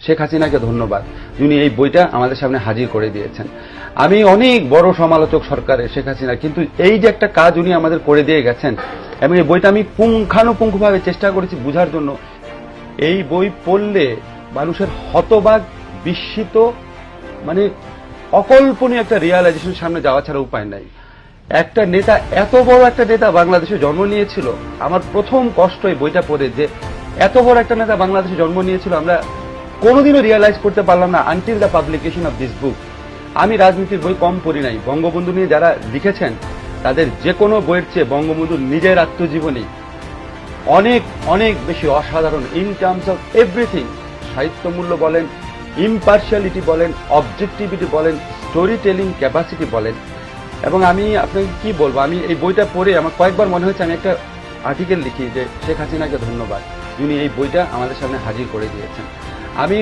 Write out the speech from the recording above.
শেখ হাসিনাকে ধন্যবাদ, যিনি এই বইটা আমাদের সামনে হাজির করে দিয়েছেন। আমি অনেক বড় সমালোচক সরকারের শেখ হাসিনা, কিন্তু এই যে একটা কাজ উনি আমাদের করে দিয়ে গেছেন, এবং এই বইটা আমি পুঙ্খানুপুঙ্খভাবে চেষ্টা করেছি বুঝার জন্য। এই বই পড়লে মানুষের হতবাক, বিস্মিত, মানে অকল্পনীয় একটা রিয়ালাইজেশন সামনে যাওয়া ছাড়া উপায় নাই। একটা নেতা, এত বড় একটা নেতা বাংলাদেশে জন্ম নিয়েছিল। আমার প্রথম কষ্ট এই বইটা পড়ে, যে এত বড় একটা নেতা বাংলাদেশে জন্ম নিয়েছিল, আমরা কোনোদিনও রিয়ালাইজ করতে পারলাম না until the publication of this book. আমি রাজনীতির বই কম পড়ি নাই, বঙ্গবন্ধু নিয়ে যারা লিখেছেন তাদের যে কোনো বইয়ের চেয়ে বঙ্গবন্ধুর নিজের আত্মজীবনী অনেক অনেক বেশি অসাধারণ ইন টার্মস অফ এভরিথিং। সাহিত্যমূল্য বলেন, ইম্পার্শিয়ালিটি বলেন, অবজেক্টিভিটি বলেন, স্টোরি টেলিং ক্যাপাসিটি বলেন। এবং আমি আপনাকে কি বলবো, আমি এই বইটা পড়ে আমার কয়েকবার মনে হয়েছে আমি একটা আর্টিকেল লিখি যে শেখ হাসিনাকে ধন্যবাদ, যিনি এই বইটা আমাদের সামনে হাজির করে দিয়েছেন। আমি